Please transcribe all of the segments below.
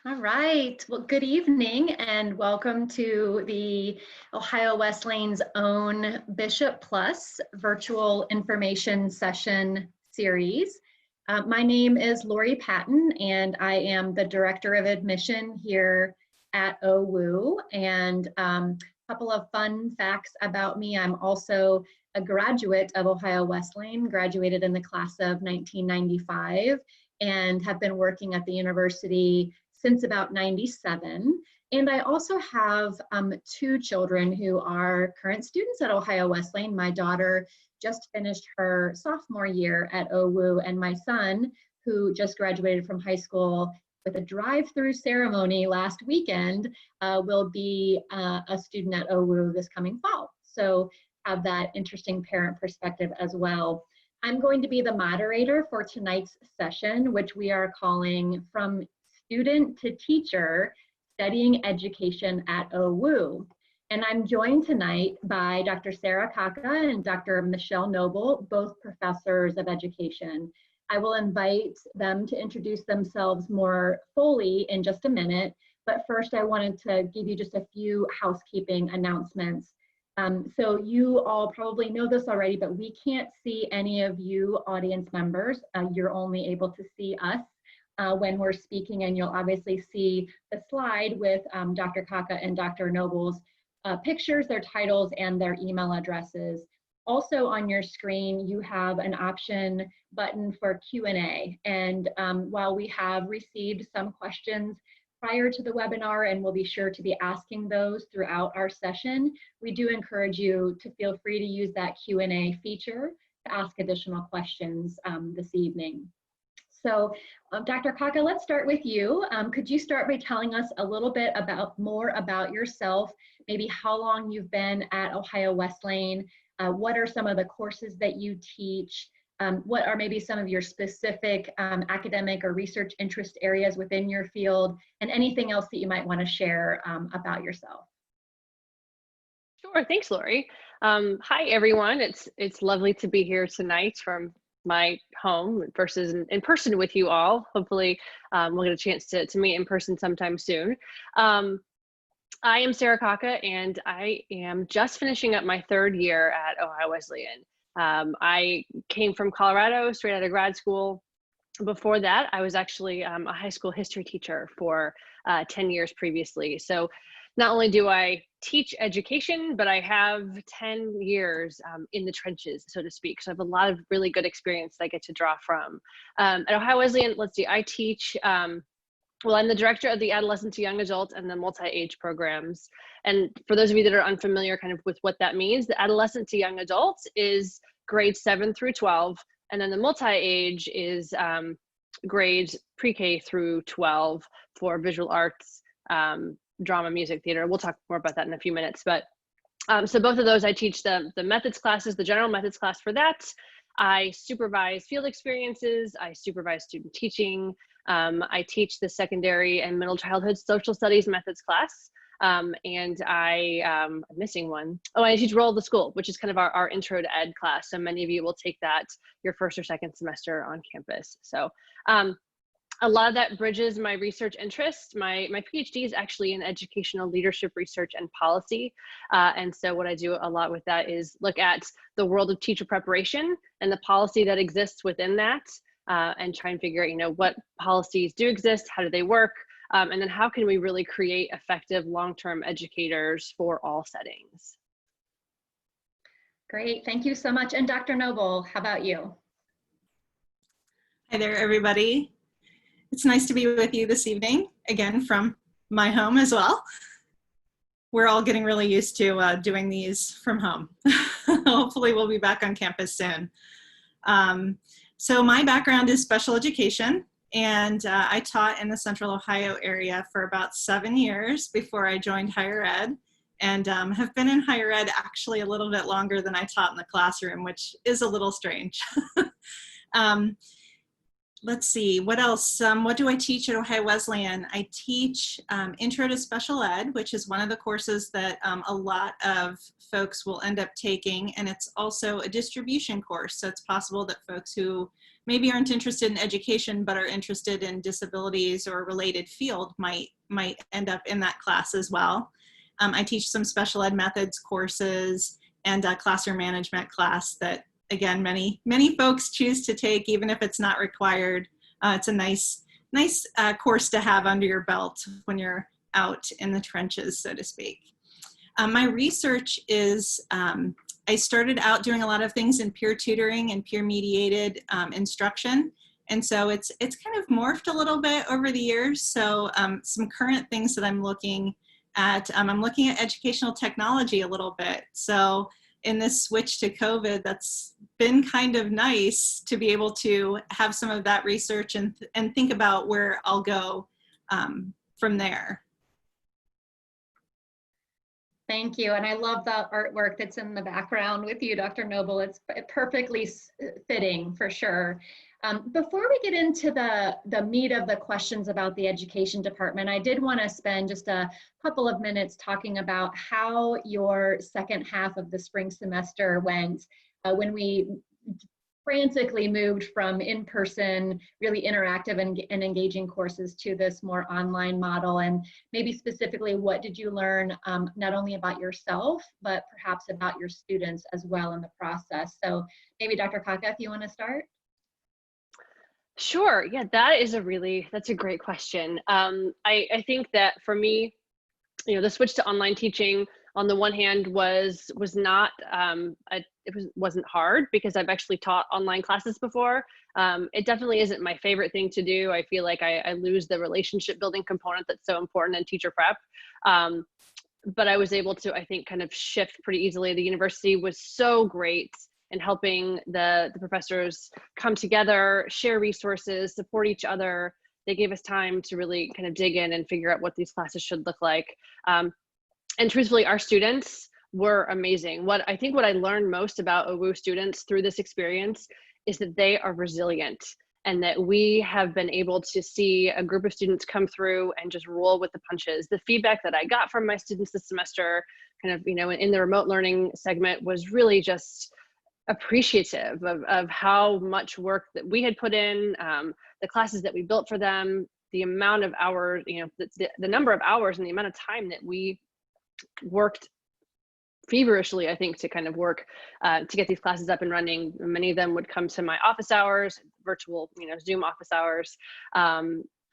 All right. Well, good evening and welcome to the Ohio Wesleyan's own Bishop Plus virtual information session series. My name is Lori Patton and I am the Director of Admission here at OWU. And a couple of fun facts about me. I'm also a graduate of Ohio Wesleyan, graduated in the class of 1995 and have been working at the university since about 97. And I also have two children who are current students at Ohio Wesleyan. My daughter just finished her sophomore year at OWU, and my son, who just graduated from high school with a drive-through ceremony last weekend, will be a student at OWU this coming fall. So have that interesting parent perspective as well. I'm going to be the moderator for tonight's session, which we are calling From Student to Teacher, Studying Education at OWU. And I'm joined tonight by Dr. Sarah Kaka and Dr. Michele Nobel, both professors of education. I will invite them to introduce themselves more fully in just a minute, but first I wanted to give you just a few housekeeping announcements. So you all probably know this already, but we can't see any of you audience members. You're only able to see us when we're speaking, and you'll obviously see the slide with Dr. Kaka and Dr. Nobel's pictures, their titles, and their email addresses. Also on your screen, you have an option button for Q&A. And while we have received some questions prior to the webinar, and we'll be sure to be asking those throughout our session, we do encourage you to feel free to use that Q&A feature to ask additional questions this evening. So Dr. Kaka, let's start with you. Could you start by telling us a little bit more about yourself, maybe how long you've been at Ohio Wesleyan, what are some of the courses that you teach, what are maybe some of your specific academic or research interest areas within your field, and anything else that you might want to share about yourself? Sure, thanks, Lori. Hi, everyone. It's lovely to be here tonight from my home versus in person with you all. Hopefully we'll get a chance to meet in person sometime soon. I am Sarah Kaka, and I am just finishing up my third year at Ohio Wesleyan. I came from Colorado straight out of grad school. Before that, I was actually a high school history teacher for 10 years previously. So not only do I teach education, but I have 10 years in the trenches, so to speak. So I have a lot of really good experience that I get to draw from. At Ohio Wesleyan, let's see, I teach, well, I'm the director of the adolescent to young adult and the multi-age programs. And for those of you that are unfamiliar kind of with what that means, the adolescent to young adult is grades 7 through 12. And then the multi-age is grades pre-K through 12 for visual arts, drama, music, theater. We'll talk more about that in a few minutes. But so both of those, I teach the methods classes, the general methods class for that. I supervise field experiences. I supervise student teaching. I teach the secondary and middle childhood social studies methods class. And I'm missing one. Oh, I teach Role of the School, which is kind of our intro to ed class. So many of you will take that your first or second semester on campus. So a lot of that bridges my research interest. My PhD is actually in educational leadership research and policy. And so what I do a lot with that is look at the world of teacher preparation and the policy that exists within that, and try and figure out, what policies do exist, how do they work, and then how can we really create effective long-term educators for all settings. Great, thank you so much. And Dr. Nobel, how about you? Hi there, everybody. It's nice to be with you this evening, again, from my home as well. We're all getting really used to doing these from home. Hopefully we'll be back on campus soon. So my background is special education, and I taught in the Central Ohio area for about 7 years before I joined higher ed, and have been in higher ed actually a little bit longer than I taught in the classroom, which is a little strange. let's see, what else? What do I teach at Ohio Wesleyan? I teach Intro to Special Ed, which is one of the courses that a lot of folks will end up taking, and it's also a distribution course. So it's possible that folks who maybe aren't interested in education but are interested in disabilities or a related field might end up in that class as well. I teach some special ed methods courses and a classroom management class that, again, many folks choose to take, even if it's not required. It's a nice course to have under your belt when you're out in the trenches, so to speak. My research is, I started out doing a lot of things in peer tutoring and peer mediated instruction. And so it's kind of morphed a little bit over the years. So some current things that I'm looking at, I'm looking at educational technology a little bit. So in this switch to COVID, that's been kind of nice to be able to have some of that research and think about where I'll go from there. Thank you. And I love the artwork that's in the background with you, Dr. Nobel. It's perfectly fitting for sure. Before we get into the meat of the questions about the education department, I did want to spend just a couple of minutes talking about how your second half of the spring semester went when we frantically moved from in-person, really interactive and engaging courses to this more online model. And maybe specifically, what did you learn not only about yourself, but perhaps about your students as well in the process? So maybe Dr. Kaka, if you want to start. Sure. Yeah, that's a great question. I think that for me, the switch to online teaching on the one hand wasn't hard because I've actually taught online classes before. It definitely isn't my favorite thing to do. I feel like I lose the relationship building component that's so important in teacher prep. But I was able to, I think, kind of shift pretty easily. The university was so great and helping the professors come together, share resources, support each other. They gave us time to really kind of dig in and figure out what these classes should look like. And truthfully, our students were amazing. What I learned most about OWU students through this experience is that they are resilient and that we have been able to see a group of students come through and just roll with the punches. The feedback that I got from my students this semester, kind of, in the remote learning segment, was really just appreciative of how much work that we had put in, the classes that we built for them, the amount of hours, the number of hours and the amount of time that we worked feverishly, I think, to kind of work to get these classes up and running. Many of them would come to my office hours, virtual, Zoom office hours,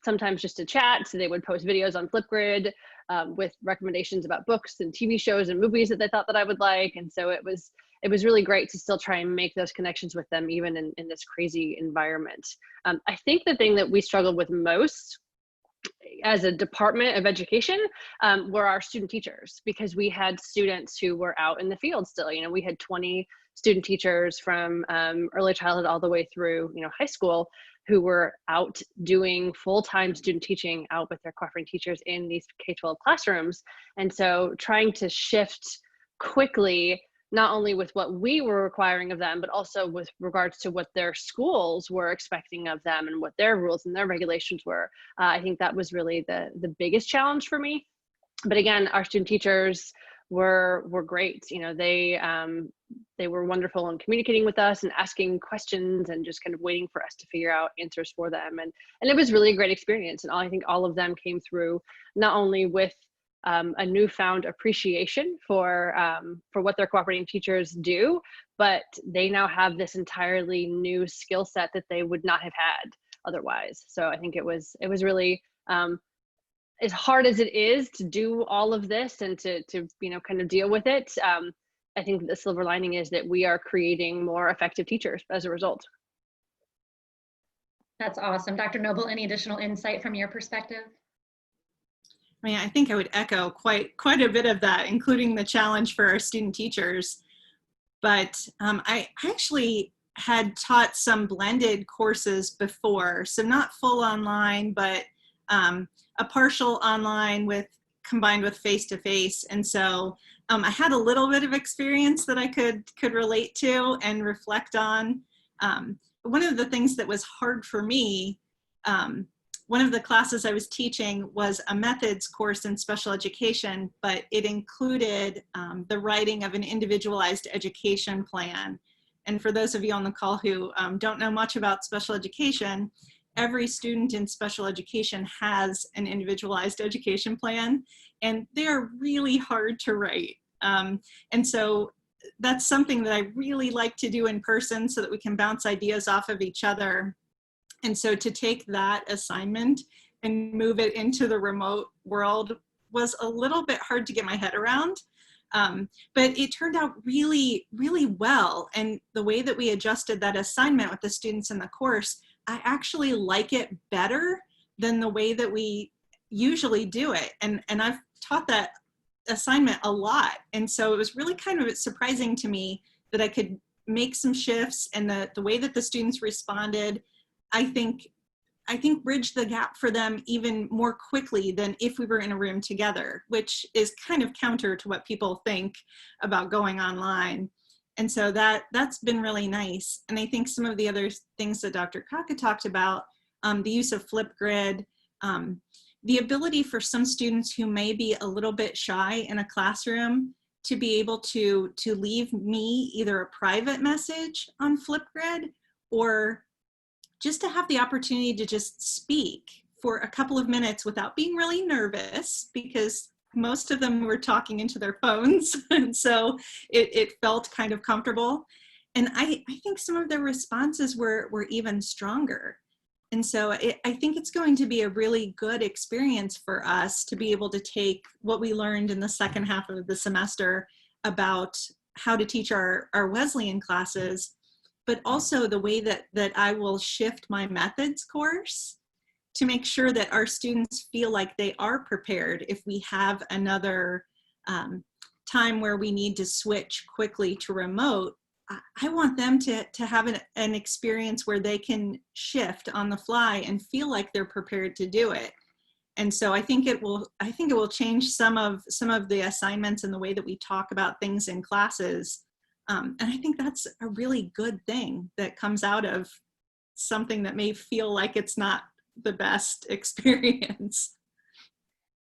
sometimes just to chat. So they would post videos on Flipgrid with recommendations about books and TV shows and movies that they thought that I would like. And so it was really great to still try and make those connections with them, even in this crazy environment. I think the thing that we struggled with most as a department of education were our student teachers, because we had students who were out in the field still. We had 20 student teachers from early childhood all the way through high school who were out doing full-time student teaching out with their cooperating teachers in these K-12 classrooms. And so trying to shift quickly, not only with what we were requiring of them, but also with regards to what their schools were expecting of them and what their rules and their regulations were. I think that was really the biggest challenge for me. But again, our student teachers were great. They were wonderful in communicating with us and asking questions and just kind of waiting for us to figure out answers for them. And it was really a great experience. And I think all of them came through not only with a newfound appreciation for what their cooperating teachers do, but they now have this entirely new skill set that they would not have had otherwise. So I think it was really, as hard as it is to do all of this and to kind of deal with it, I think the silver lining is that we are creating more effective teachers as a result. That's awesome. Dr. Nobel, any additional insight from your perspective? I think I would echo quite a bit of that, including the challenge for our student teachers. But I actually had taught some blended courses before, so not full online, but a partial online combined with face-to-face. And so I had a little bit of experience that I could relate to and reflect on. one of the things that was hard for me, one of the classes I was teaching was a methods course in special education, but it included the writing of an individualized education plan. And for those of you on the call who don't know much about special education, every student in special education has an individualized education plan, and they're really hard to write. And so that's something that I really like to do in person so that we can bounce ideas off of each other. And so to take that assignment and move it into the remote world was a little bit hard to get my head around. But it turned out really, really well. And the way that we adjusted that assignment with the students in the course, I actually like it better than the way that we usually do it. And I've taught that assignment a lot. And so it was really kind of surprising to me that I could make some shifts, and the way that the students responded, I think bridged the gap for them even more quickly than if we were in a room together, which is kind of counter to what people think about going online. And so that's been really nice. And I think some of the other things that Dr. Kaka talked about, the use of Flipgrid, the ability for some students who may be a little bit shy in a classroom to be able to leave me either a private message on Flipgrid, or just to have the opportunity to just speak for a couple of minutes without being really nervous, because most of them were talking into their phones. And so it felt kind of comfortable. And I think some of their responses were even stronger. And so I think it's going to be a really good experience for us to be able to take what we learned in the second half of the semester about how to teach our Wesleyan classes, but also the way that I will shift my methods course to make sure that our students feel like they are prepared if we have another time where we need to switch quickly to remote. I want them to have an experience where they can shift on the fly and feel like they're prepared to do it. And so I think it will change some of the assignments and the way that we talk about things in classes. And I think that's a really good thing that comes out of something that may feel like it's not the best experience.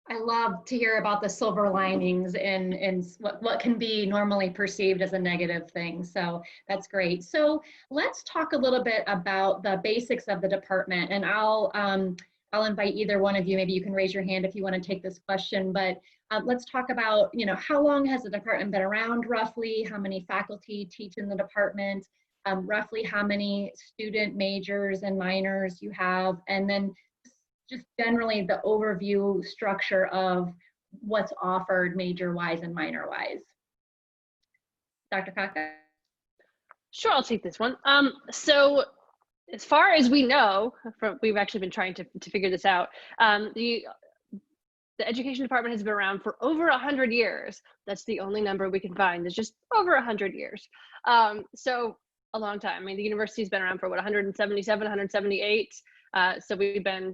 I love to hear about the silver linings in what can be normally perceived as a negative thing. So that's great. So let's talk a little bit about the basics of the department, and I'll invite either one of you. Maybe you can raise your hand if you want to take this question, but let's talk about, how long has the department been around roughly? How many faculty teach in the department? Roughly how many student majors and minors you have? And then just generally the overview structure of what's offered major-wise and minor-wise. Dr. Kaka? Sure, I'll take this one. So as far as we know, we've actually been trying to figure this out. The education department has been around for over 100 years. That's the only number we can find. It's just over 100 years. So a long time. I mean, the university's been around for what, 177, 178. So we've been,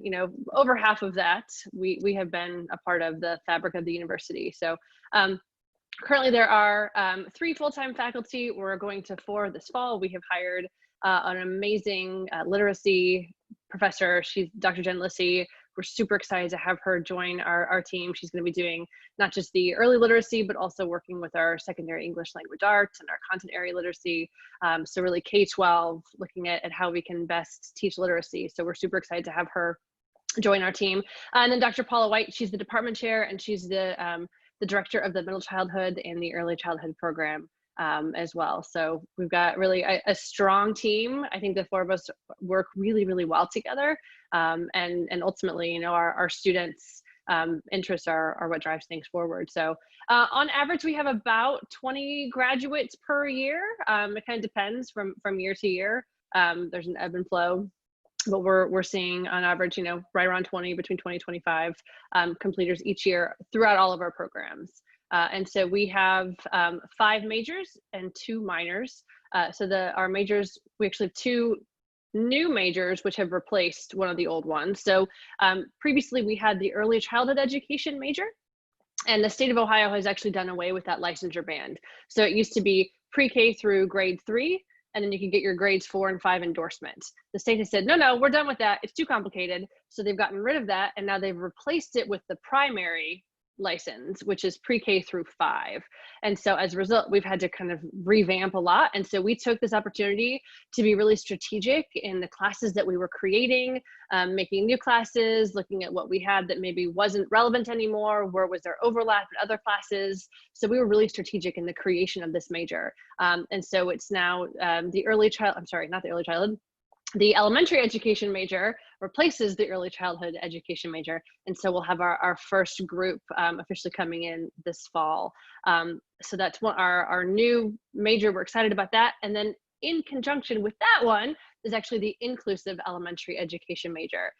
over half of that. We have been a part of the fabric of the university. So currently there are 3 full-time faculty. We're going to 4 this fall. We have hired an amazing literacy professor. She's Dr. Jen Lissy. We're super excited to have her join our team. She's going to be doing not just the early literacy, but also working with our secondary English language arts and our content area literacy. So really K-12, looking at how we can best teach literacy. So we're super excited to have her join our team. And then Dr. Paula White, she's the department chair, and she's the director of the middle childhood and the early childhood program as well. So we've got really a strong team. I think the 4 of us work really, really well together. And ultimately, our students' interests are what drives things forward. So on average, we have about 20 graduates per year. It kind of depends from year to year. There's an ebb and flow, but we're seeing on average, right around 20, between 20 and 25 completers each year throughout all of our programs. And so we have 5 majors and 2 minors. So our majors, we actually have 2 new majors which have replaced one of the old ones. So previously we had the early childhood education major, and the state of Ohio has actually done away with that licensure band. So it used to be pre-K through grade 3, and then you can get your grades 4 and 5 endorsement. The state has said, no, we're done with that. It's too complicated. So they've gotten rid of that, and now they've replaced it with the primary license, which is pre-K through 5. And so as a result, we've had to kind of revamp a lot. And so we took this opportunity to be really strategic in the classes that we were creating, making new classes, looking at what we had that maybe wasn't relevant anymore, where was there overlap in other classes. So we were really strategic in the creation of this major. And so it's now the elementary education major replaces the early childhood education major. And so we'll have our first group officially coming in this fall. So that's our new major. We're excited about that. And then in conjunction with that one is actually the inclusive elementary education major.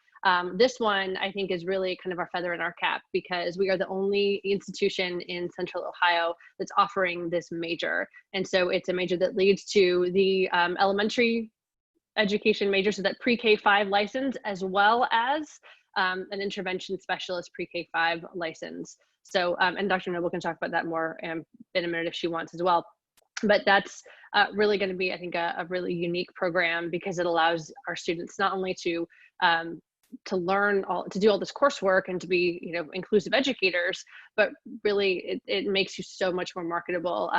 This one I think is really kind of our feather in our cap, because we are the only institution in Central Ohio that's offering this major. And so it's a major that leads to the elementary education major, so that pre-K 5 license, as well as an intervention specialist pre-K 5 license. So, and Dr. Nobel can talk about that more in a minute if she wants as well. But that's really going to be, I think, a really unique program, because it allows our students not only to learn to do all this coursework and to be, inclusive educators, but really it makes you so much more marketable.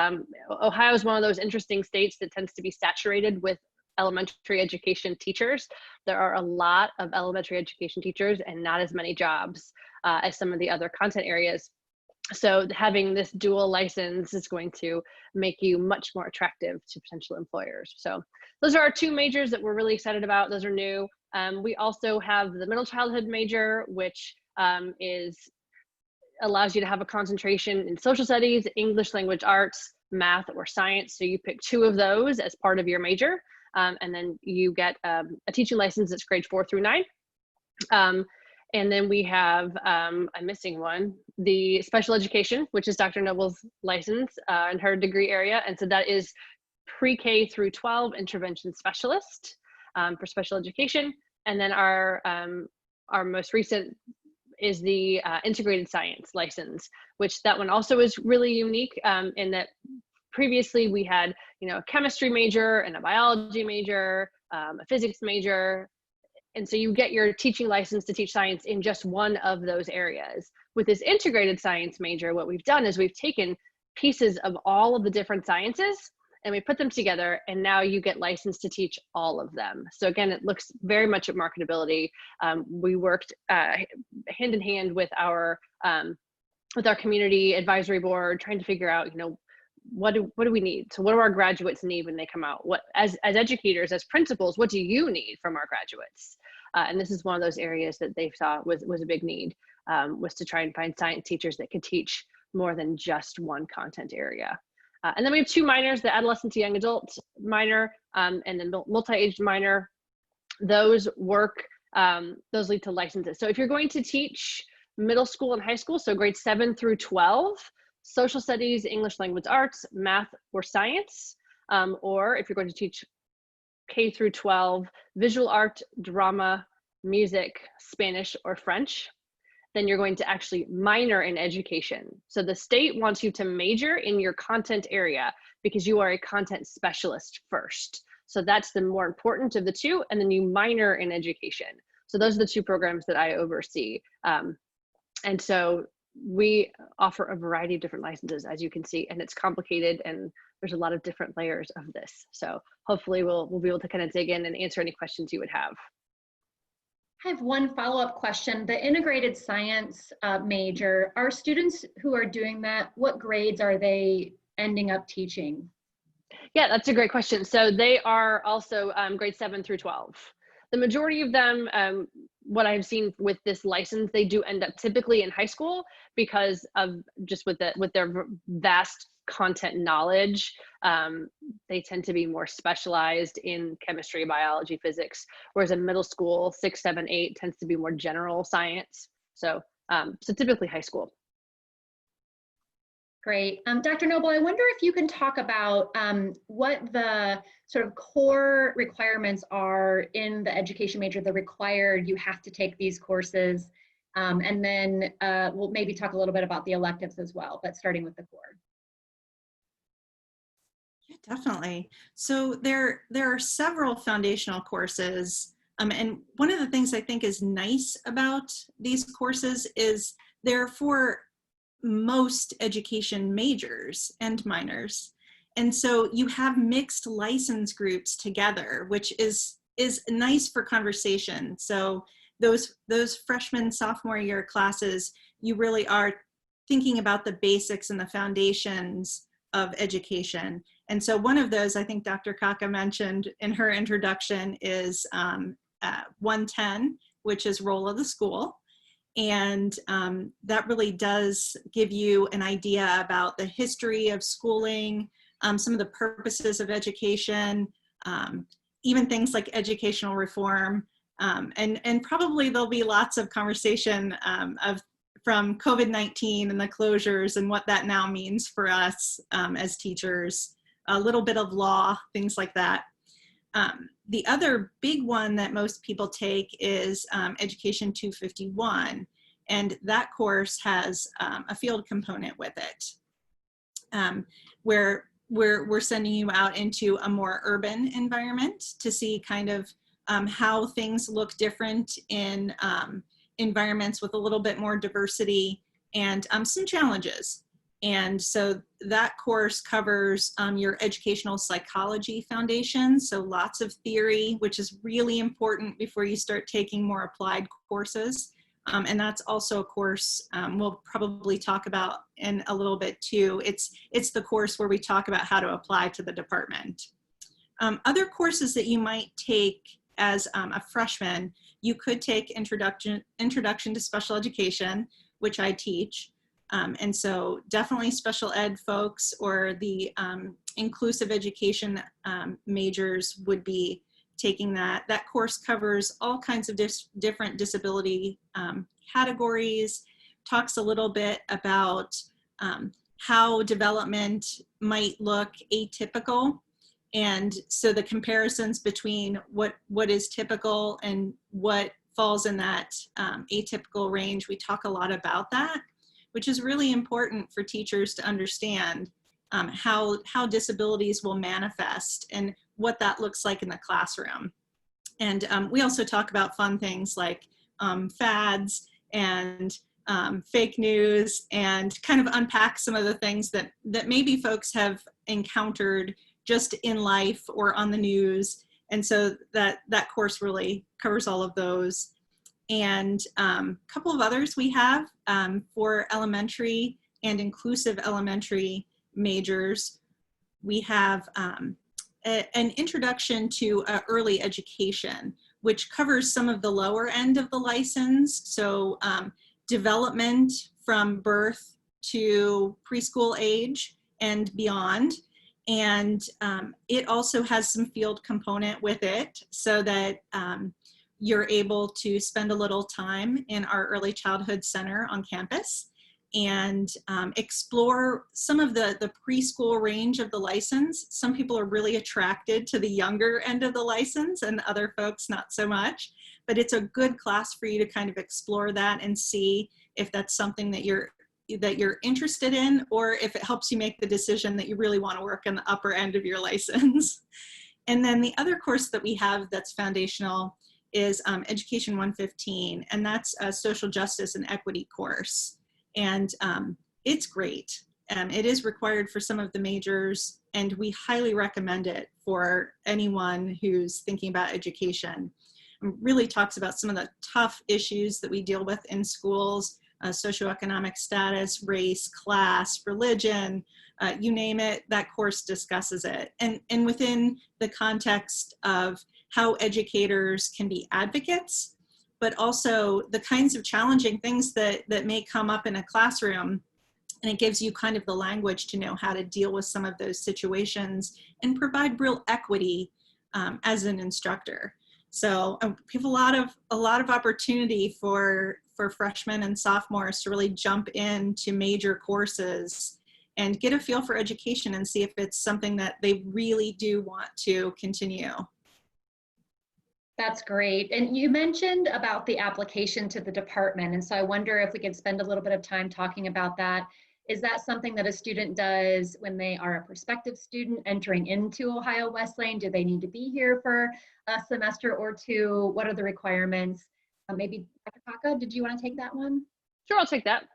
Ohio is one of those interesting states that tends to be saturated with elementary education teachers. There are a lot of elementary education teachers and not as many jobs as some of the other content areas. So having this dual license is going to make you much more attractive to potential employers. So those are our 2 majors that we're really excited about. Those are new. We also have the middle childhood major, which allows you to have a concentration in social studies, English language arts, math, or science. So you pick 2 of those as part of your major. And then you get a teaching license that's grades 4 through 9. And then we have, I'm missing one, the special education, which is Dr. Nobel's license in her degree area. And so that is pre-K through 12 intervention specialist for special education. And then our most recent is the integrated science license, which that one also is really unique in that previously we had, a chemistry major and a biology major, a physics major. And so you get your teaching license to teach science in just one of those areas. With this integrated science major, what we've done is we've taken pieces of all of the different sciences and we put them together, and now you get licensed to teach all of them. So again, it looks very much at marketability. We worked hand in hand with our community advisory board, trying to figure out, what do we need? So what do our graduates need when they come out? What, as educators, as principals, what do you need from our graduates? And this is one of those areas that they saw was a big need, was to try and find science teachers that could teach more than just one content area. And then we have 2 minors, the adolescent to young adult minor and then multi-age minor. Those those lead to licenses. So if you're going to teach middle school and high school, so grades 7 through 12, social studies, English language arts, math, or science, or if you're going to teach K through 12, visual art, drama, music, Spanish, or French, then you're going to actually minor in education. So the state wants you to major in your content area because you are a content specialist first. So that's the more important of the 2, and then you minor in education. So those are the 2 programs that I oversee. And so we offer a variety of different licenses, as you can see, and it's complicated and there's a lot of different layers of this. So hopefully we'll be able to kind of dig in and answer any questions you would have. I have one follow-up question. The integrated science major, are students who are doing that, what grades are they ending up teaching? Yeah, that's a great question. So they are also grades 7 through 12. The majority of them, what I've seen with this license, they do end up typically in high school because of just with their vast content knowledge. They tend to be more specialized in chemistry, biology, physics, whereas in middle school, 6, 7, 8 tends to be more general science. So, so typically high school. Great. Dr. Nobel, I wonder if you can talk about what the sort of core requirements are in the education major, the required, you have to take these courses, and then we'll maybe talk a little bit about the electives as well, but starting with the core. Definitely. So there are several foundational courses. And one of the things I think is nice about these courses is they're for most education majors and minors. And so you have mixed license groups together, which is nice for conversation. So those freshman, sophomore year classes, you really are thinking about the basics and the foundations of education. And so one of those, I think Dr. Kaka mentioned in her introduction, is 110, which is role of the school. And that really does give you an idea about the history of schooling, some of the purposes of education, even things like educational reform. And probably there'll be lots of conversation from COVID-19 and the closures and what that now means for us as teachers, a little bit of law, things like that. The other big one that most people take is Education 251, and that course has a field component with it, where we're sending you out into a more urban environment to see kind of how things look different in environments with a little bit more diversity and some challenges. And so that course covers your educational psychology foundation. So lots of theory, which is really important before you start taking more applied courses. And that's also a course we'll probably talk about in a little bit too. It's the course where we talk about how to apply to the department. Other courses that you might take as a freshman, you could take Introduction to Special Education, which I teach. And so definitely special ed folks or the inclusive education majors would be taking that. That course covers all kinds of different disability categories, talks a little bit about how development might look atypical. And so the comparisons between what is typical and what falls in that atypical range, we talk a lot about that, which is really important for teachers to understand how disabilities will manifest and what that looks like in the classroom. And we also talk about fun things like fads and fake news, and kind of unpack some of the things that maybe folks have encountered just in life or on the news. And so that course really covers all of those. And a couple of others we have for elementary and inclusive elementary majors. We have an introduction to early education, which covers some of the lower end of the license. So development from birth to preschool age and beyond. And it also has some field component with it, so that you're able to spend a little time in our early childhood center on campus and explore some of the preschool range of the license. Some people are really attracted to the younger end of the license and other folks not so much, but it's a good class for you to kind of explore that and see if that's something that you're interested in, or if it helps you make the decision that you really want to work in the upper end of your license. And then the other course that we have that's foundational is Education 115, and that's a social justice and equity course. And it's great. It is required for some of the majors, and we highly recommend it for anyone who's thinking about education. It really talks about some of the tough issues that we deal with in schools, socioeconomic status, race, class, religion, you name it, that course discusses it. And within the context of how educators can be advocates, but also the kinds of challenging things that may come up in a classroom. And it gives you kind of the language to know how to deal with some of those situations and provide real equity as an instructor. So we have a lot of opportunity for freshmen and sophomores to really jump into major courses and get a feel for education and see if it's something that they really do want to continue. That's great. And you mentioned about the application to the department. And so I wonder if we could spend a little bit of time talking about that. Is that something that a student does when they are a prospective student entering into Ohio Wesleyan? Do they need to be here for a semester or two? What are the requirements? Maybe Dr. Kaka, did you want to take that one? Sure, I'll take that.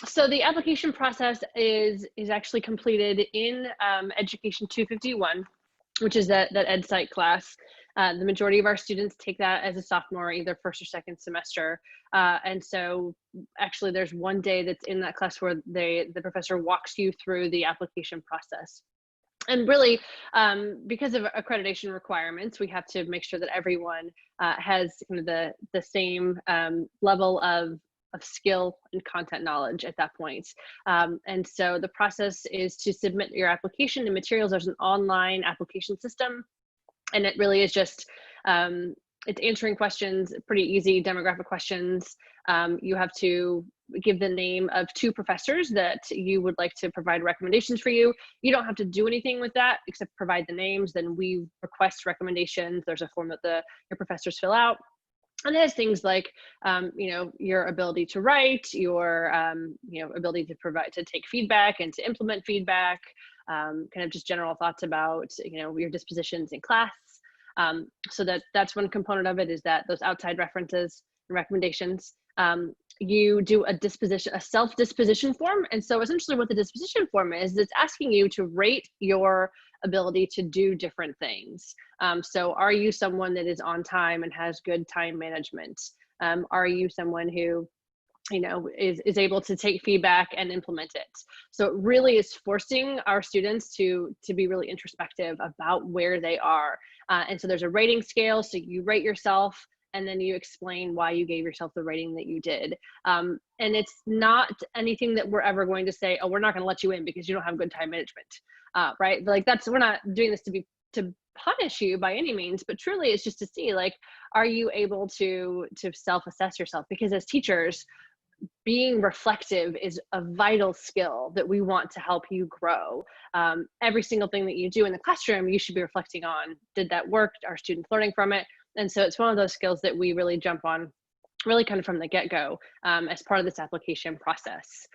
So the application process is actually completed in Education 251, which is that Ed Psych class. The majority of our students take that as a sophomore, either first or second semester. And so actually there's one day that's in that class where the professor walks you through the application process. And really, because of accreditation requirements, we have to make sure that everyone has kind of the same level of skill and content knowledge at that point. And so the process is to submit your application and materials. There's an online application system, and it really is just, it's answering questions, pretty easy demographic questions. You have to give the name of 2 professors that you would like to provide recommendations for you. You don't have to do anything with that except provide the names. Then we request recommendations. There's a form that your professors fill out. And it has things like, your ability to write, your, ability to take feedback and to implement feedback, kind of just general thoughts about, your dispositions in class. So that's one component of it, is that those outside references and recommendations. You do a self-disposition form. And so essentially what the disposition form is, it's asking you to rate your ability to do different things. So are you someone that is on time and has good time management? Are you someone who is able to take feedback and implement it? So it really is forcing our students to be really introspective about where they are. And so there's a rating scale. So you rate yourself, and then you explain why you gave yourself the rating that you did. And it's not anything that we're ever going to say, oh, we're not going to let you in because you don't have good time management, right? Like we're not doing this to punish you by any means, but truly it's just to see, like, are you able to self-assess yourself? Because as teachers, being reflective is a vital skill that we want to help you grow. Every single thing that you do in the classroom, you should be reflecting on, did that work? Are students learning from it? And so it's one of those skills that we really jump on really kind of from the get-go as part of this application process.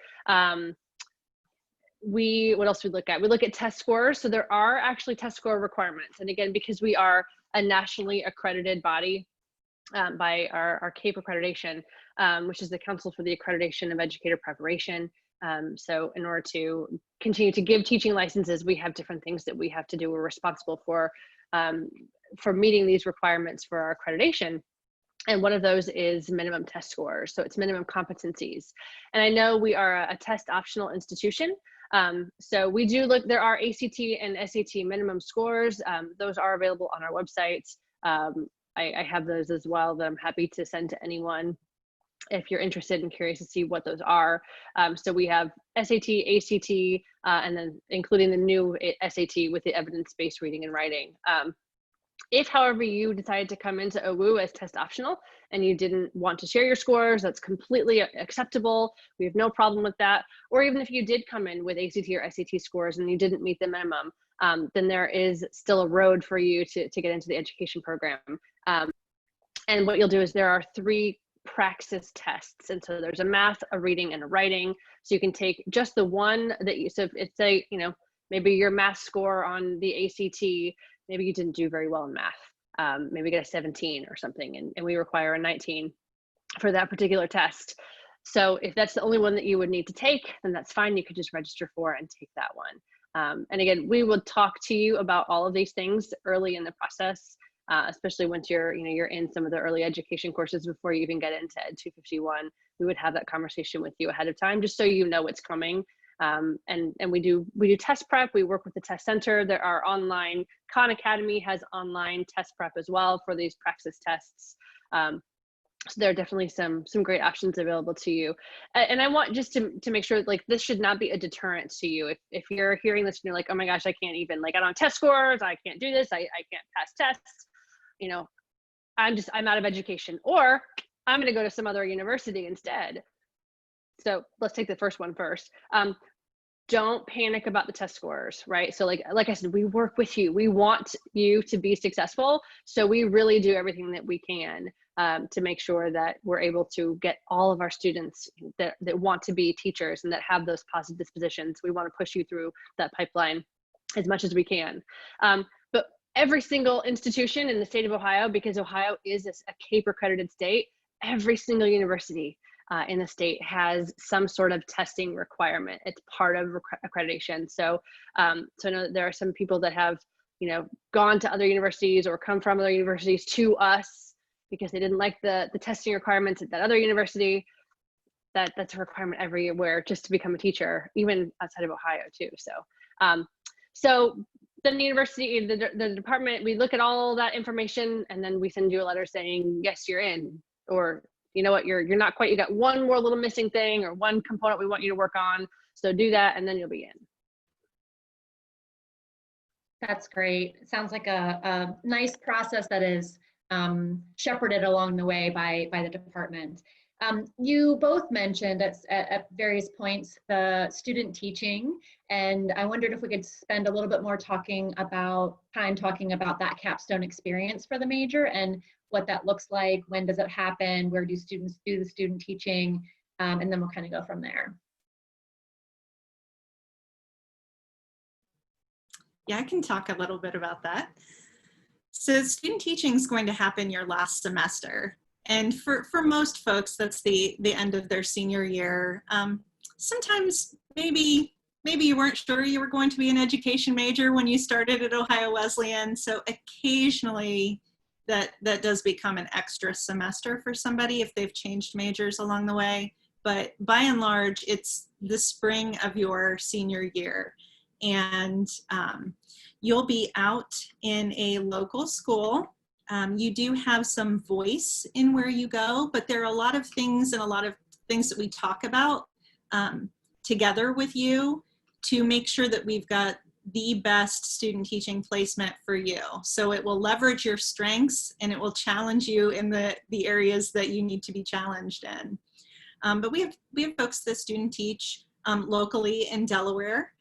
What else we look at? We look at test scores. So there are actually test score requirements. And again, because we are a nationally accredited body by our CAPE accreditation, which is the Council for the Accreditation of Educator Preparation. So in order to continue to give teaching licenses, we have different things that we have to do. We're responsible for meeting these requirements for our accreditation. And one of those is minimum test scores. So it's minimum competencies. And I know we are a test optional institution. So we do look, there are ACT and SAT minimum scores. Those are available on our website. I have those as well that I'm happy to send to anyone if you're interested and curious to see what those are. So we have SAT, ACT, and then including the new SAT with the evidence-based reading and writing. If, however, you decided to come into OWU as test optional and you didn't want to share your scores, that's completely acceptable. We have no problem with that. Or even if you did come in with ACT or SAT scores and you didn't meet the minimum, then there is still a road for you to get into the education program. And what you'll do is there are 3 praxis tests. And so there's a math, a reading, and a writing. So you can take just the one that so if it's maybe your math score on the ACT, maybe you didn't do very well in math. Maybe get a 17 or something, and we require a 19 for that particular test. So if that's the only one that you would need to take, then that's fine. You could just register for and take that one. And again, we will talk to you about all of these things early in the process, especially once you're in some of the early education courses before you even get into Ed 251. We would have that conversation with you ahead of time, just so you know what's coming. And we do test prep. We work with the test center. There are online, Khan Academy has online test prep as well for these praxis tests. So there are definitely some great options available to you. And I want just to make sure, like, this should not be a deterrent to you. If you're hearing this and you're like, oh my gosh, I can't even, like, I don't have test scores, I can't do this, I can't pass tests, I'm out of education, or I'm going to go to some other university instead. So let's take the first one first. don't panic about the test scores, right? So like I said, we work with you. We want you to be successful. So we really do everything that we can to make sure that we're able to get all of our students that want to be teachers and that have those positive dispositions. We want to push you through that pipeline as much as we can. But every single institution in the state of Ohio, because Ohio is a CAPE accredited state, every single university in the state has some sort of testing requirement. It's part of accreditation. So, so I know that there are some people that have, gone to other universities or come from other universities to us because they didn't like the testing requirements at that other university. That's a requirement everywhere just to become a teacher, even outside of Ohio too. So, so then the university, the department, we look at all that information and then we send you a letter saying, yes, you're in, or you know what, you're not quite, you got one more little missing thing or one component we want you to work on. So do that and then you'll be in. That's great. It sounds like a nice process that is shepherded along the way by the department. You both mentioned at various points the student teaching, and I wondered if we could spend a little bit more time talking about that capstone experience for the major and what that looks like, when does it happen, where do students do the student teaching, and then we'll kind of go from there. Yeah, I can talk a little bit about that. So student teaching is going to happen your last semester. And for most folks, that's the end of their senior year. Sometimes maybe you weren't sure you were going to be an education major when you started at Ohio Wesleyan. So occasionally that does become an extra semester for somebody if they've changed majors along the way. But by and large, it's the spring of your senior year. And you'll be out in a local school. You do have some voice in where you go, but there are a lot of things that we talk about together with you to make sure that we've got the best student teaching placement for you. So it will leverage your strengths and it will challenge you in the areas that you need to be challenged in. But we have folks that student teach locally in Delaware,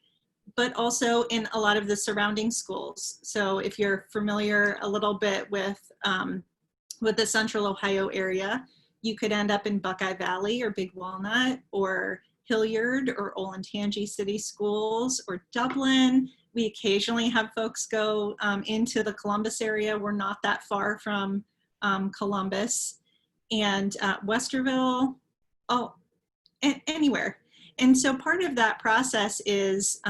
but also in a lot of the surrounding schools. So if you're familiar a little bit with the Central Ohio area, you could end up in Buckeye Valley or Big Walnut or Hilliard or Olentangy City Schools or Dublin. We occasionally have folks go into the Columbus area. We're not that far from Columbus, and Westerville, anywhere. And so part of that process is,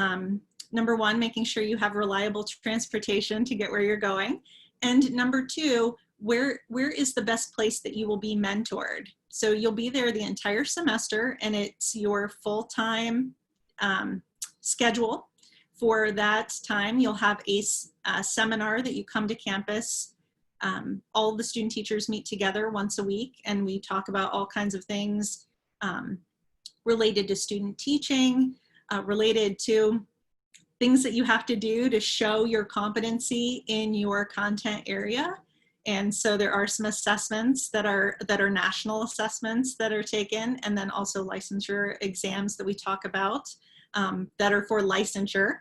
number one, making sure you have reliable transportation to get where you're going. And number two, where is the best place that you will be mentored? So you'll be there the entire semester and it's your full-time schedule. For that time, you'll have a seminar that you come to campus. All of the student teachers meet together once a week and we talk about all kinds of things related to student teaching, related to things that you have to do to show your competency in your content area. And so there are some assessments that are national assessments that are taken, and then also licensure exams that we talk about that are for licensure.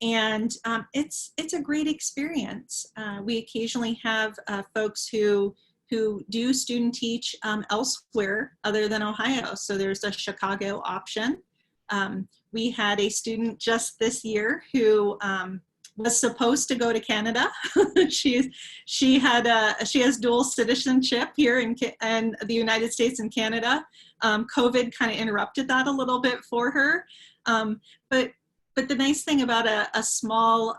And it's a great experience. We occasionally have folks who do student teach elsewhere other than Ohio. So there's a Chicago option. We had a student just this year who was supposed to go to Canada. she has dual citizenship here in the United States and Canada. COVID kind of interrupted that a little bit for her. But the nice thing about a small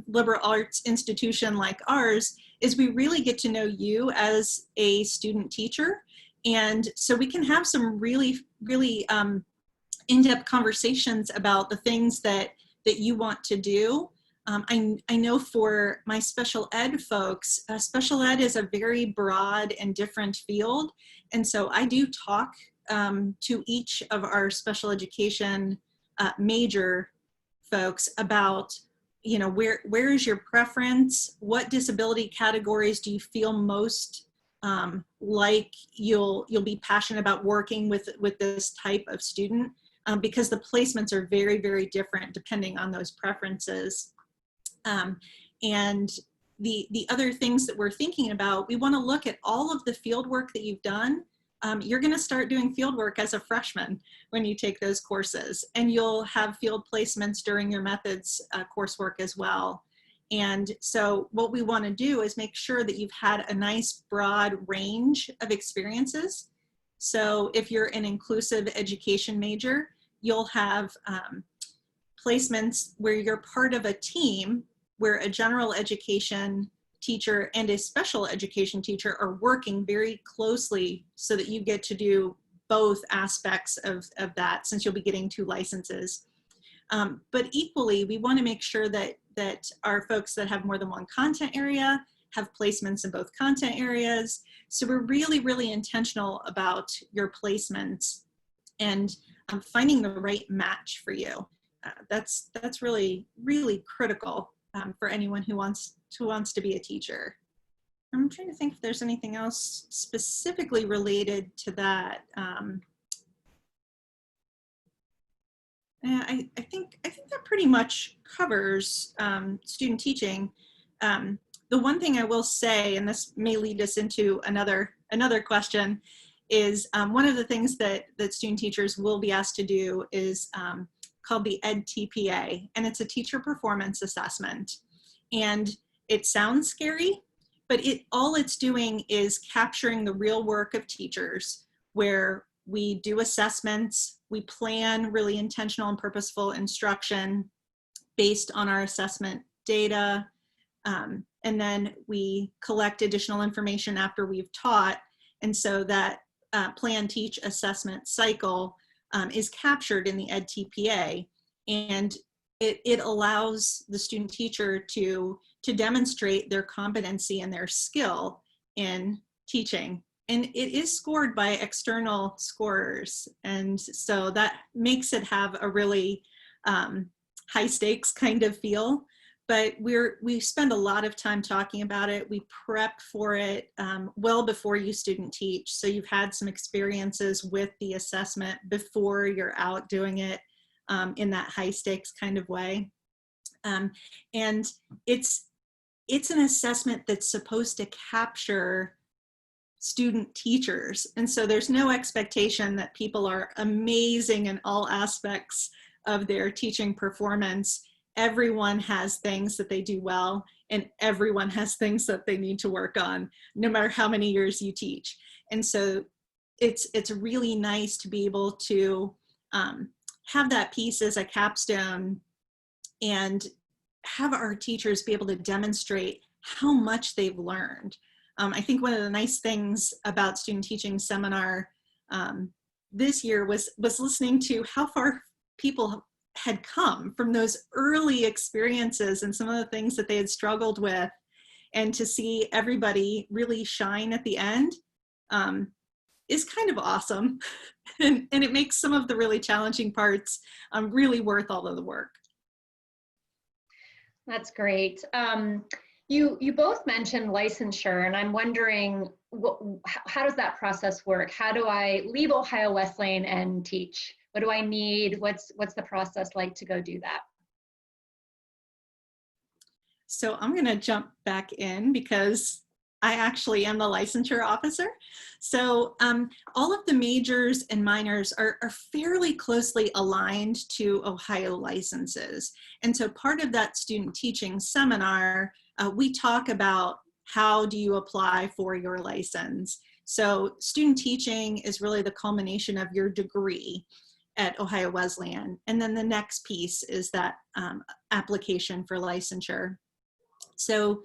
liberal arts institution like ours is we really get to know you as a student teacher. And so we can have some really, really in-depth conversations about the things that you want to do. I know for my special ed folks, special ed is a very broad and different field. And so I do talk to each of our special education major folks about, you know, where is your preference? What disability categories do you feel most like you'll be passionate about working with this type of student? because the placements are very, very different depending on those preferences. And the other things that we're thinking about, we want to look at all of the field work that you've done. You're going to start doing field work as a freshman when you take those courses, and you'll have field placements during your methods coursework as well. And so what we want to do is make sure that you've had a nice broad range of experiences. So if you're an inclusive education major, you'll have placements where you're part of a team where a general education teacher and a special education teacher are working very closely so that you get to do both aspects of that, since you'll be getting 2 licenses. But equally, we want to make sure that our folks that have more than one content area have placements in both content areas. So we're really, really intentional about your placements and finding the right match for you. That's really, really critical for anyone who wants to be a teacher. I'm trying to think if there's anything else specifically related to that. I think that pretty much covers student teaching. The one thing I will say, and this may lead us into another question, is one of the things that student teachers will be asked to do is called the EdTPA, and it's a teacher performance assessment. And it sounds scary, but all it's doing is capturing the real work of teachers, where we do assessments, we plan really intentional and purposeful instruction based on our assessment data, and then we collect additional information after we've taught. And so that plan, teach, assessment cycle is captured in the EdTPA, and it allows the student teacher to demonstrate their competency and their skill in teaching. And it is scored by external scorers. And so that makes it have a really high stakes kind of feel. But we spend a lot of time talking about it. We prep for it well before you student teach. So you've had some experiences with the assessment before you're out doing it in that high stakes kind of way. And it's an assessment that's supposed to capture student teachers. And so there's no expectation that people are amazing in all aspects of their teaching performance. Everyone has things that they do well, and everyone has things that they need to work on, no matter how many years you teach. And so it's really nice to be able to have that piece as a capstone and have our teachers be able to demonstrate how much they've learned. I think one of the nice things about student teaching seminar this year was listening to how far people had come from those early experiences and some of the things that they had struggled with, and to see everybody really shine at the end is kind of awesome. and it makes some of the really challenging parts really worth all of the work. That's great. You both mentioned licensure, and I'm wondering, how does that process work? How do I leave Ohio Wesleyan and teach? What do I need? What's the process like to go do that? So I'm going to jump back in because I actually am the licensure officer. So all of the majors and minors are fairly closely aligned to Ohio licenses. And so part of that student teaching seminar, we talk about how do you apply for your license. So student teaching is really the culmination of your degree at Ohio Wesleyan. And then the next piece is that application for licensure. So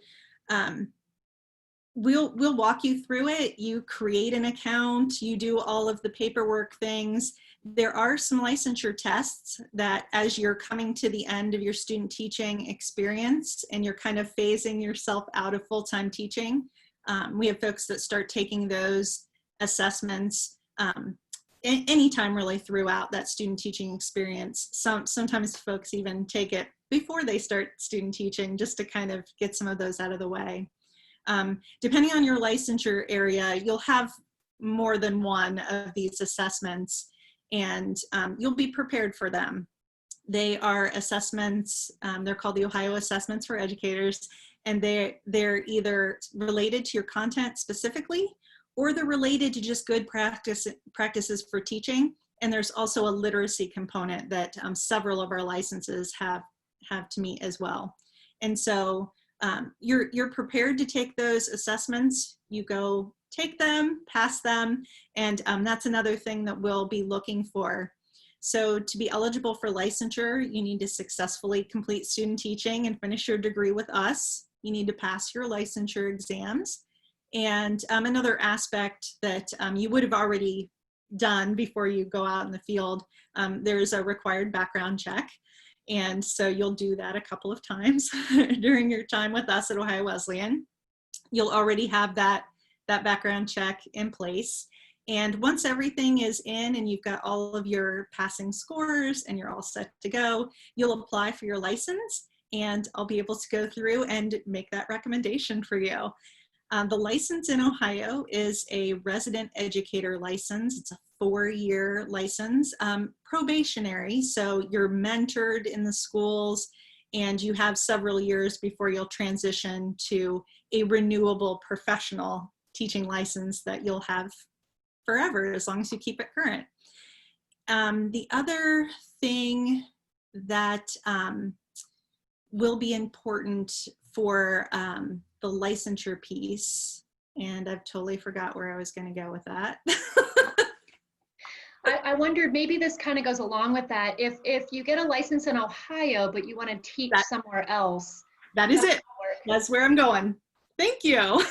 we'll walk you through it. You create an account, you do all of the paperwork things. There are some licensure tests that, as you're coming to the end of your student teaching experience and you're kind of phasing yourself out of full-time teaching, we have folks that start taking those assessments anytime really throughout that student teaching experience. Sometimes folks even take it before they start student teaching, just to kind of get some of those out of the way. Depending on your licensure area, you'll have more than one of these assessments. and you'll be prepared for them. They are assessments, they're called the Ohio Assessments for Educators, and they're either related to your content specifically, or they're related to just good practices for teaching. And there's also a literacy component that several of our licenses have to meet as well. And so you're prepared to take those assessments. You go take them, pass them, and that's another thing that we'll be looking for. So to be eligible for licensure, you need to successfully complete student teaching and finish your degree with us. You need to pass your licensure exams. And another aspect that you would have already done before you go out in the field, there's a required background check. And so you'll do that a couple of times during your time with us at Ohio Wesleyan. You'll already have that background check in place. And once everything is in and you've got all of your passing scores and you're all set to go, you'll apply for your license, and I'll be able to go through and make that recommendation for you. The license in Ohio is a resident educator license. It's a 4-year license, probationary, so you're mentored in the schools and you have several years before you'll transition to a renewable professional teaching license that you'll have forever as long as you keep it current. The other thing that will be important for the licensure piece, and I've totally forgot where I was going to go with that. I wondered, maybe this kind of goes along with that. If you get a license in Ohio, but you want to teach somewhere else. That is it. That's where I'm going. Thank you.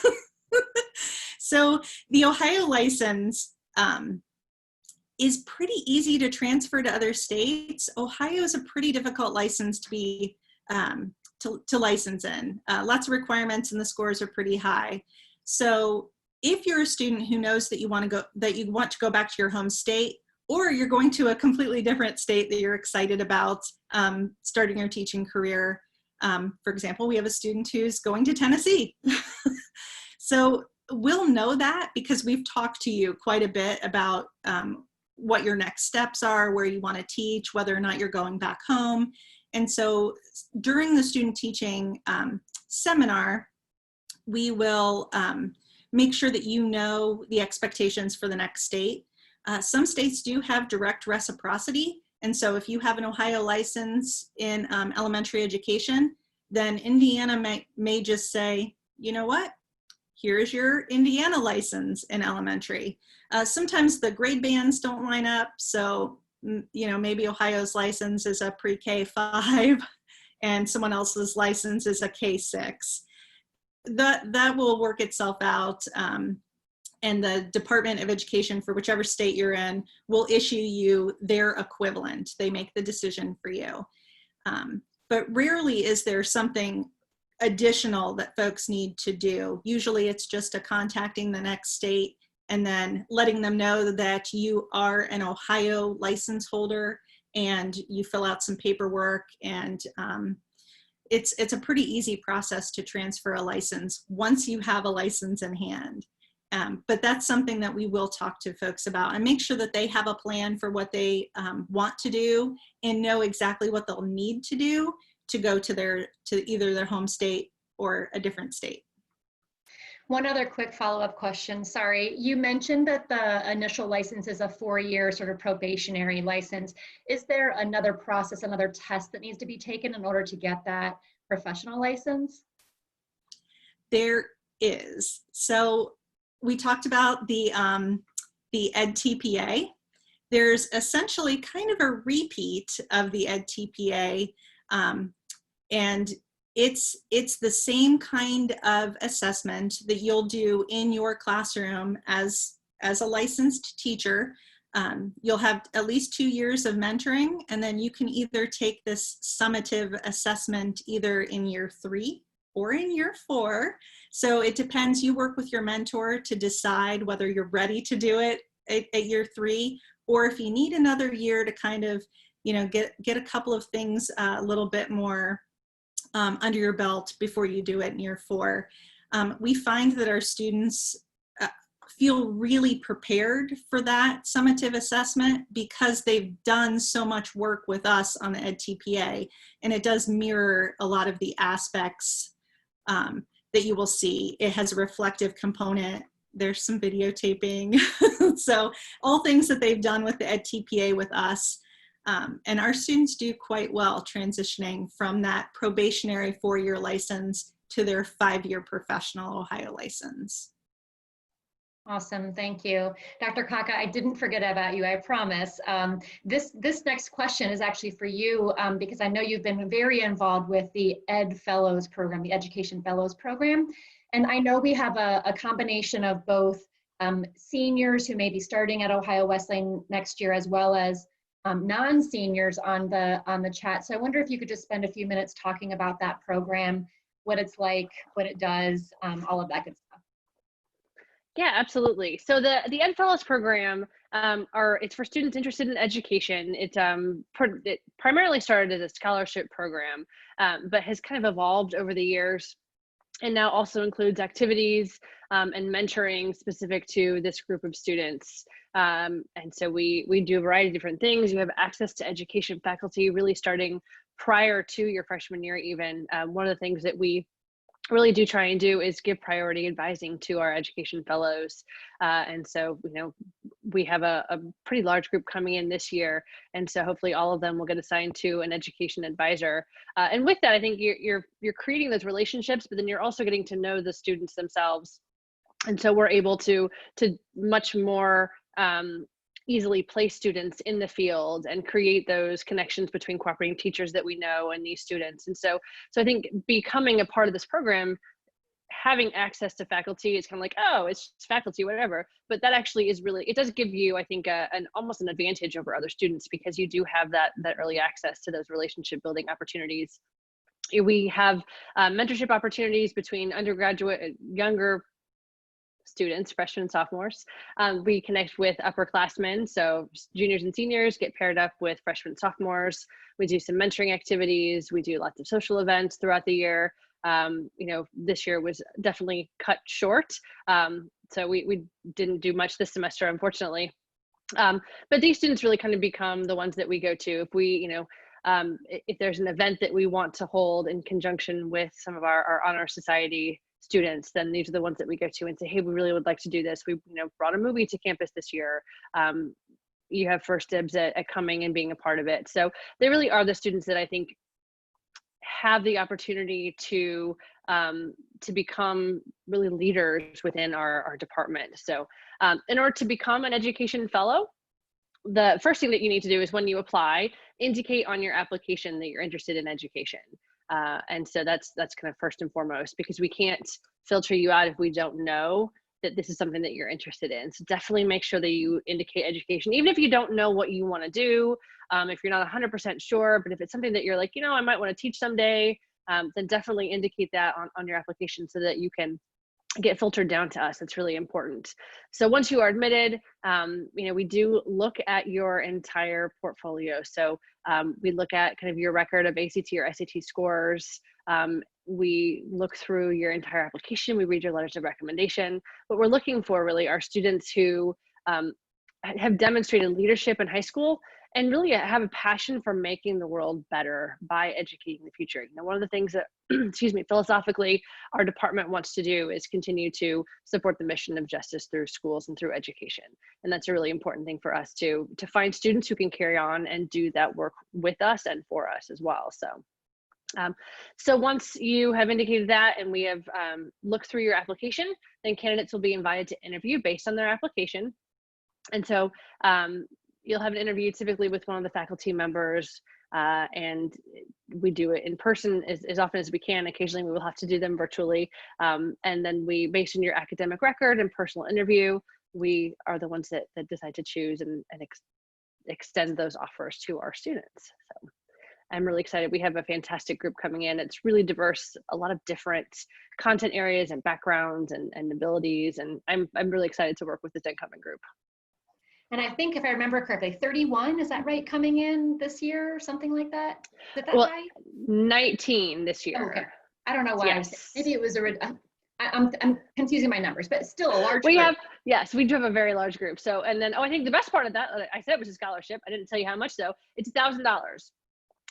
So the Ohio license is pretty easy to transfer to other states. Ohio is a pretty difficult license to be to license in. Lots of requirements and the scores are pretty high. So if you're a student who knows that you want to go back to your home state, or you're going to a completely different state that you're excited about starting your teaching career. For example, we have a student who's going to Tennessee. So we'll know that because we've talked to you quite a bit about what your next steps are, where you want to teach, whether or not you're going back home. And so during the student teaching seminar, we will make sure that you know the expectations for the next state. Some states do have direct reciprocity. And so if you have an Ohio license in elementary education, then Indiana may just say, you know what, here's your Indiana license in elementary. Sometimes the grade bands don't line up. So, you know, maybe Ohio's license is a pre-K 5 and someone else's license is a K6. That will work itself out. And the Department of Education for whichever state you're in will issue you their equivalent. They make the decision for you. But rarely is there something additional that folks need to do. Usually it's just contacting the next state and then letting them know that you are an Ohio license holder and you fill out some paperwork, and it's a pretty easy process to transfer a license once you have a license in hand. But that's something that we will talk to folks about and make sure that they have a plan for what they want to do and know exactly what they'll need to do to go to either their home state or a different state. One other quick follow-up question, sorry. You mentioned that the initial license is a 4-year sort of probationary license. Is there another process, another test that needs to be taken in order to get that professional license? There is. So we talked about the EdTPA. There's essentially kind of a repeat of the EdTPA, and it's the same kind of assessment that you'll do in your classroom as a licensed teacher. You'll have at least 2 years of mentoring, and then you can either take this summative assessment either in year 3 or in year 4. So it depends. You work with your mentor to decide whether you're ready to do it at year 3, or if you need another year to kind of, you know, get a couple of things a little bit more under your belt before you do it in year 4. We find that our students feel really prepared for that summative assessment because they've done so much work with us on the EdTPA, and it does mirror a lot of the aspects that you will see. It has a reflective component. There's some videotaping. So all things that they've done with the EdTPA with us. And our students do quite well transitioning from that probationary 4-year license to their 5-year professional Ohio license. Awesome, thank you. Dr. Kaka, I didn't forget about you, I promise. This next question is actually for you because I know you've been very involved with the Ed Fellows program, the Education Fellows program. And I know we have a combination of both seniors who may be starting at Ohio Wesleyan next year, as well as non-seniors on the chat. So I wonder if you could just spend a few minutes talking about that program, what it's like, what it does, all of that good stuff. Yeah, absolutely. So the Ed Fellows program, it's for students interested in education. It primarily started as a scholarship program, but has kind of evolved over the years, and now also includes activities and mentoring specific to this group of students. And so we do a variety of different things. You have access to education faculty really starting prior to your freshman year even. One of the things that we really do try and do is give priority advising to our education fellows. And so, we have a pretty large group coming in this year. And so hopefully all of them will get assigned to an education advisor. And with that, I think you're creating those relationships, but then you're also getting to know the students themselves. And so we're able to much more easily place students in the field and create those connections between cooperating teachers that we know and these students. And so I think becoming a part of this program, having access to faculty, is kind of like, oh, it's just faculty, whatever. But that actually is really, it does give you, I think, almost an advantage over other students because you do have that early access to those relationship building opportunities. We have mentorship opportunities between undergraduate, younger students, freshmen and sophomores. We connect with upperclassmen, so juniors and seniors get paired up with freshmen and sophomores. We do some mentoring activities. We do lots of social events throughout the year. This year was definitely cut short, so we didn't do much this semester, unfortunately. But these students really kind of become the ones that we go to. If we, if there's an event that we want to hold in conjunction with some of our honor society students, then these are the ones that we go to and say, hey, we really would like to do this. We brought a movie to campus this year. You have first dibs at coming and being a part of it. So they really are the students that I think have the opportunity to become really leaders within our department. So in order to become an education fellow, the first thing that you need to do is when you apply, indicate on your application that you're interested in education. And so that's kind of first and foremost, because we can't filter you out if we don't know that this is something that you're interested in. So definitely make sure that you indicate education, even if you don't know what you want to do. If you're not 100% sure, but if it's something that you're like, I might want to teach someday, then definitely indicate that on your application so that you can get filtered down to us. It's really important. So once you are admitted, we do look at your entire portfolio. So we look at kind of your record of ACT or SAT scores. We look through your entire application. We read your letters of recommendation. What we're looking for really are students who have demonstrated leadership in high school and really have a passion for making the world better by educating the future. One of the things that, philosophically, our department wants to do is continue to support the mission of justice through schools and through education. And that's a really important thing for us to find students who can carry on and do that work with us and for us as well. So once you have indicated that and we have looked through your application, then candidates will be invited to interview based on their application. And so you'll have an interview typically with one of the faculty members, and we do it in person as often as we can. Occasionally we will have to do them virtually. And then based on your academic record and personal interview, we are the ones that decide to choose and extend those offers to our students. So I'm really excited. We have a fantastic group coming in. It's really diverse, a lot of different content areas and backgrounds and abilities. And I'm really excited to work with this incoming group. And I think if I remember correctly, 31, is that right, coming in this year or something like that? Is that well, right? 19 this year. Okay. I don't know why. Yes. Maybe it was I'm confusing my numbers, but still a large We group. have, yes, we do have a very large group. So, and then, oh, I think the best part of that, I said it was a scholarship. I didn't tell you how much though. It's $1,000.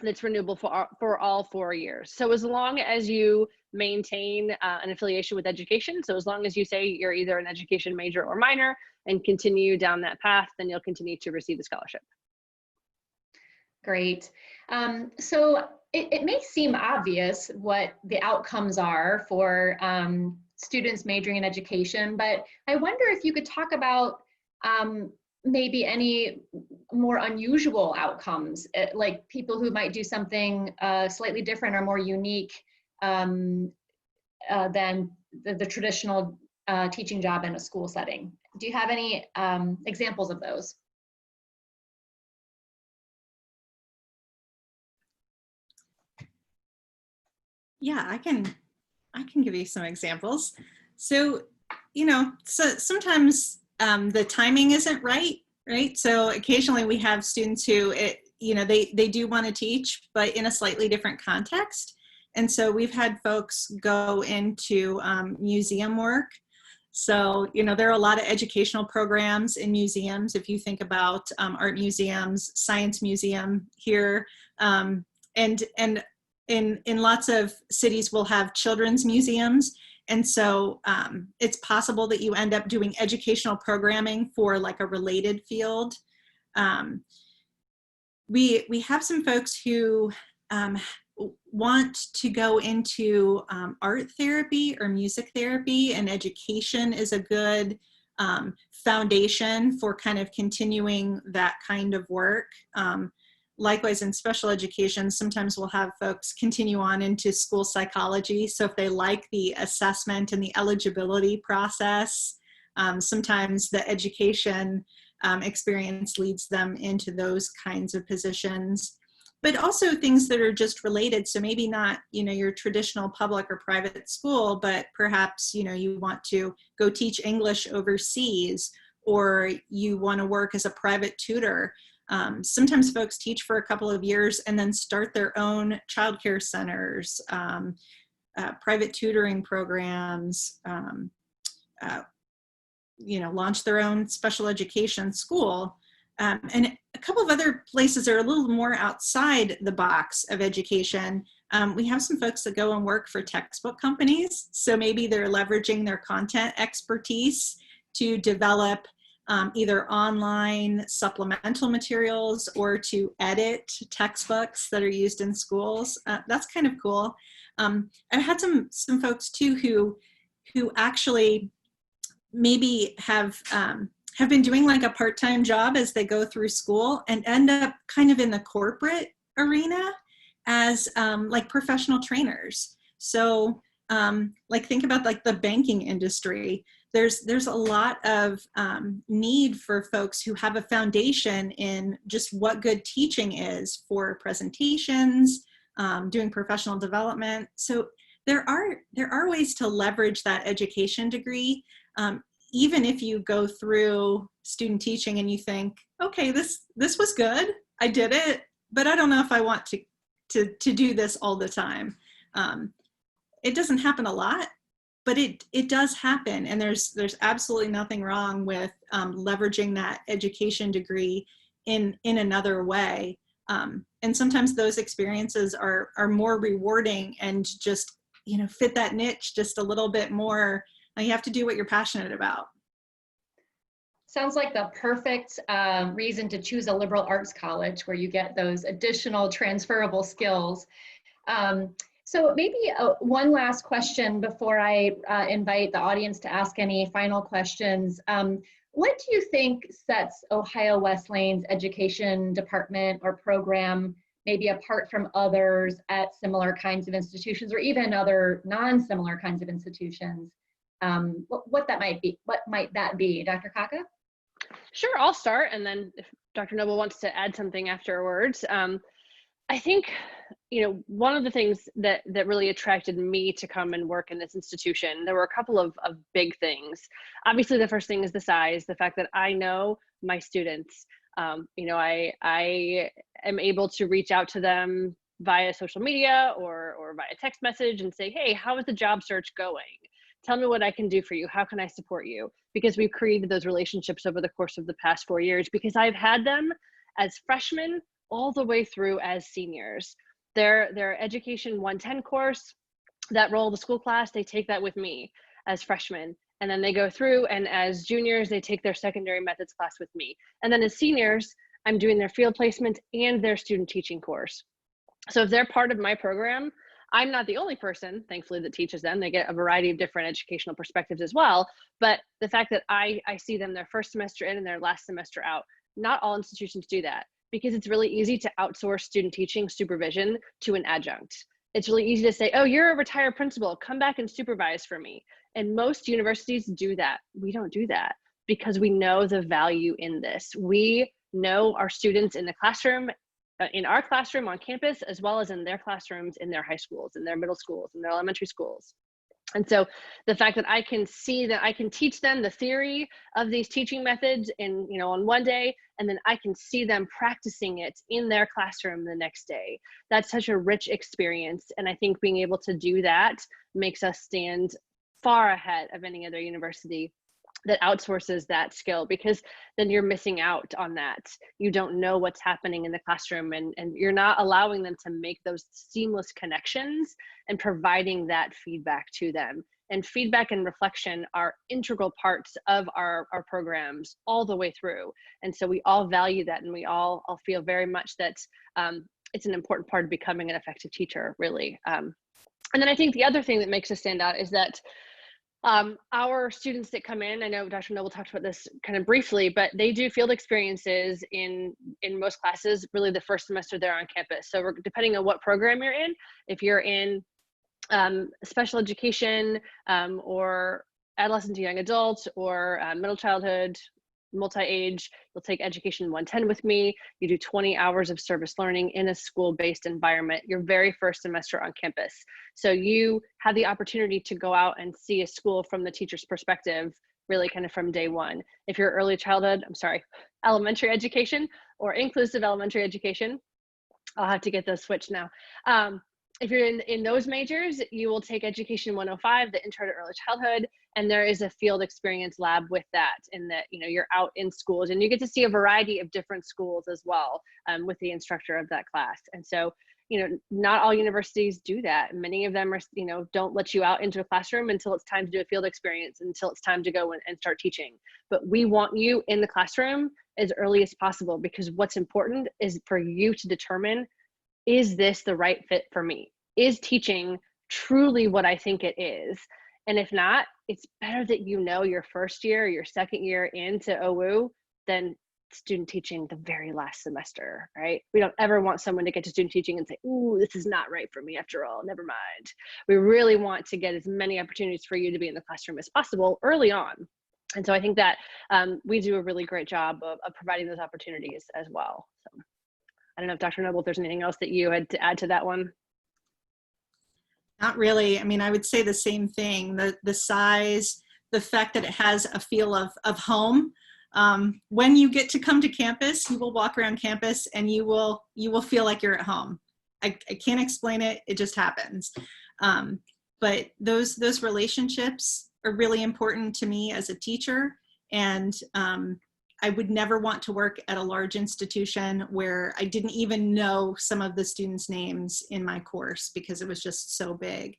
That's renewable for all 4 years. So as long as you maintain an affiliation with education, so as long as you say you're either an education major or minor and continue down that path, then you'll continue to receive the scholarship. Great. So it may seem obvious what the outcomes are for students majoring in education, but I wonder if you could talk about maybe any more unusual outcomes, like people who might do something slightly different or more unique than the traditional teaching job in a school setting. Do you have any examples of those? Yeah, I can give you some examples. So, you know, so sometimes the timing isn't right? So occasionally we have students who, they do want to teach, but in a slightly different context. And so we've had folks go into museum work. So, you know, there are a lot of educational programs in museums. If you think about art museums, science museum here, and in lots of cities we'll have children's museums. And so it's possible that you end up doing educational programming for like a related field. We have some folks who want to go into art therapy or music therapy, and education is a good foundation for kind of continuing that kind of work. Likewise, in special education, sometimes we'll have folks continue on into school psychology. So if they like the assessment and the eligibility process, sometimes the education experience leads them into those kinds of positions. But also things that are just related. So maybe not, you know, your traditional public or private school, but perhaps, you know, you want to go teach English overseas, or you want to work as a private tutor. Sometimes folks teach for a couple of years and then start their own childcare centers, private tutoring programs, launch their own special education school. And a couple of other places are a little more outside the box of education. We have some folks that go and work for textbook companies. So maybe they're leveraging their content expertise to develop either online supplemental materials or to edit textbooks that are used in schools. That's kind of cool. I've had some folks too who actually maybe have been doing like a part-time job as they go through school and end up kind of in the corporate arena as like professional trainers. So like think about like the banking industry. There's a lot of need for folks who have a foundation in just what good teaching is for presentations, doing professional development. So there are ways to leverage that education degree, even if you go through student teaching and you think, okay, this was good, I did it, but I don't know if I want to do this all the time. It doesn't happen a lot, but it does happen, and there's absolutely nothing wrong with leveraging that education degree in another way. And sometimes those experiences are more rewarding and just, you know, fit that niche just a little bit more. And you have to do what you're passionate about. Sounds like the perfect reason to choose a liberal arts college where you get those additional transferable skills. So maybe one last question before I invite the audience to ask any final questions. What do you think sets Ohio Wesleyan's education department or program maybe apart from others at similar kinds of institutions, or even other non-similar kinds of institutions? What might that be, Dr. Kaka? Sure, I'll start, and then if Dr. Nobel wants to add something afterwards. I think, you know, one of the things that really attracted me to come and work in this institution, there were a couple of big things. Obviously, the first thing is the size, the fact that I know my students. You know, I am able to reach out to them via social media or via text message and say, hey, how is the job search going? Tell me what I can do for you. How can I support you? Because we've created those relationships over the course of the past 4 years, because I've had them as freshmen all the way through as seniors. Their Education 110 course, that role of the school class, they take that with me as freshmen. And then they go through, and as juniors, they take their secondary methods class with me. And then as seniors, I'm doing their field placement and their student teaching course. So if they're part of my program, I'm not the only person, thankfully, that teaches them. They get a variety of different educational perspectives as well. But the fact that I see them their first semester in and their last semester out, not all institutions do that, because it's really easy to outsource student teaching supervision to an adjunct. It's really easy to say, oh, you're a retired principal, come back and supervise for me. And most universities do that. We don't do that because we know the value in this. We know our students in the classroom, in our classroom on campus, as well as in their classrooms, in their high schools, in their middle schools, in their elementary schools. And so the fact that I can see that I can teach them the theory of these teaching methods in, on one day, and then I can see them practicing it in their classroom the next day. That's such a rich experience. And I think being able to do that makes us stand far ahead of any other university that outsources that skill, because then you're missing out on that. You don't know what's happening in the classroom, and you're not allowing them to make those seamless connections and providing that feedback to them. And feedback and reflection are integral parts of our programs all the way through. And so we all value that, and we all feel very much that it's an important part of becoming an effective teacher, really. And then I think the other thing that makes us stand out is that our students that come in, I know Dr. Nobel talked about this kind of briefly, but they do field experiences in most classes, really the first semester they're on campus. So depending on what program you're in, if you're in special education or adolescent to young adult or middle childhood, multi-age, you'll take Education 110 with me. You do 20 hours of service learning in a school-based environment your very first semester on campus. So you have the opportunity to go out and see a school from the teacher's perspective, really kind of from day one. If you're elementary education or inclusive elementary education, I'll have to get those switched now. If you're in those majors, you will take Education 105, the Intro to Early Childhood, and there is a field experience lab with that, in that you're out in schools and you get to see a variety of different schools as well with the instructor of that class. And so, not all universities do that. Many of them are, don't let you out into a classroom until it's time to do a field experience, until it's time to go and start teaching. But we want you in the classroom as early as possible, because what's important is for you to determine, is this the right fit for me? Is teaching truly what I think it is? And if not, it's better that your first year, your second year into OWU than student teaching the very last semester, right? We don't ever want someone to get to student teaching and say, ooh, this is not right for me after all, never mind. We really want to get as many opportunities for you to be in the classroom as possible early on. And so I think that we do a really great job of providing those opportunities as well. So I don't know if Dr. Noble, if there's anything else that you had to add to that one. Not really. I mean, I would say the same thing. The size, the fact that it has a feel of home. When you get to come to campus, you will walk around campus and you will feel like you're at home. I can't explain it. It just happens. But those relationships are really important to me as a teacher. And I would never want to work at a large institution where I didn't even know some of the students' names in my course, because it was just so big.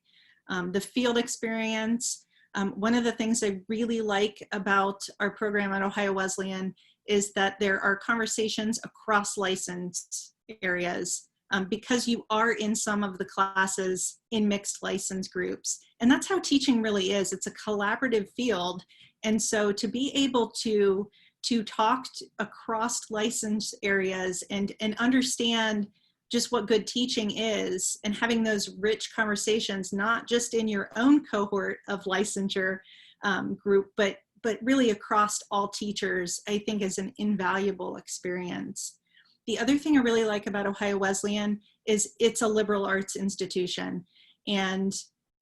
The field experience, one of the things I really like about our program at Ohio Wesleyan is that there are conversations across license areas, because you are in some of the classes in mixed license groups. And that's how teaching really is. It's a collaborative field. And so to be able to talk across license areas and understand just what good teaching is, and having those rich conversations, not just in your own cohort of licensure group, but really across all teachers, I think is an invaluable experience. The other thing I really like about Ohio Wesleyan is it's a liberal arts institution. And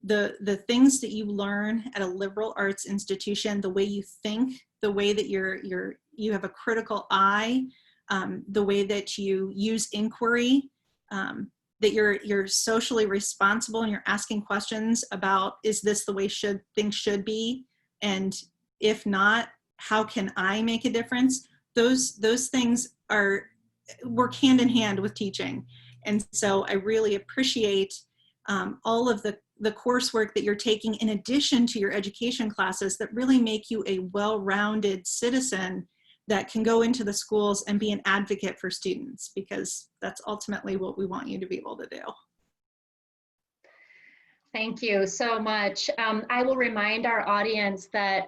the things that you learn at a liberal arts institution, the way you think, the way that you have a critical eye, the way that you use inquiry, that you're socially responsible and you're asking questions about, is this the way things should be? And if not, how can I make a difference? Those things work hand in hand with teaching. And so I really appreciate all of the coursework that you're taking in addition to your education classes that really make you a well-rounded citizen that can go into the schools and be an advocate for students, because that's ultimately what we want you to be able to do. Thank you so much. I will remind our audience that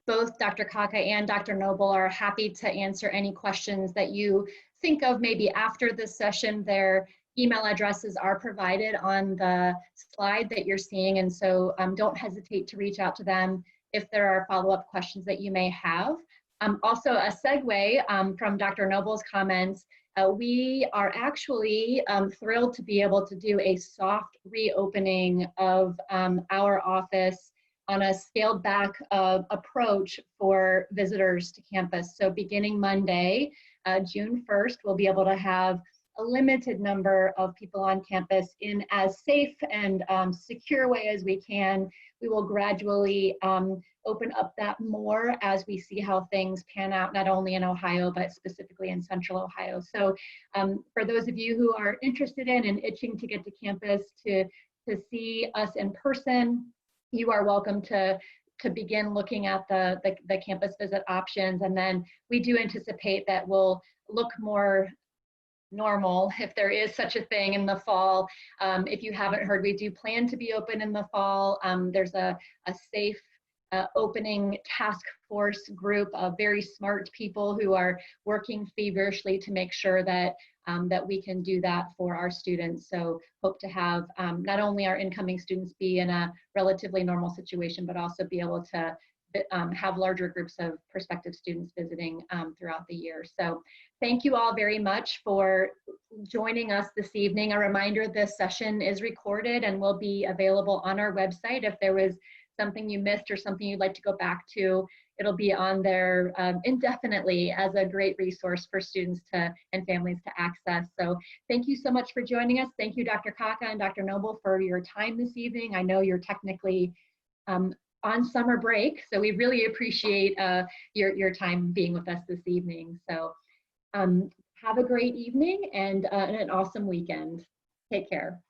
both Dr. Kaka and Dr. Nobel are happy to answer any questions that you think of maybe after this session. Their email addresses are provided on the slide that you're seeing, and so don't hesitate to reach out to them if there are follow-up questions that you may have. Also, a segue from Dr. Nobel's comments, we are actually thrilled to be able to do a soft reopening of our office on a scaled back approach for visitors to campus. So beginning Monday, June 1st, we'll be able to have a limited number of people on campus in as safe and secure way as we can. We will gradually open up that more as we see how things pan out, not only in Ohio, but specifically in Central Ohio. So for those of you who are interested in and itching to get to campus to see us in person, you are welcome to begin looking at the campus visit options. And then we do anticipate that we'll look more normal, if there is such a thing, in the fall. If you haven't heard, we do plan to be open in the fall. There's a safe opening task force group of very smart people who are working feverishly to make sure that that we can do that for our students. So hope to have not only our incoming students be in a relatively normal situation, but also be able to have larger groups of prospective students visiting throughout the year. So thank you all very much for joining us this evening. A reminder, this session is recorded and will be available on our website. If there was something you missed or something you'd like to go back to, it'll be on there indefinitely as a great resource for students and families to access. So thank you so much for joining us. Thank you, Dr. Kaka and Dr. Nobel, for your time this evening. I know you're technically on summer break, so we really appreciate your time being with us this evening. So have a great evening and an awesome weekend. Take care.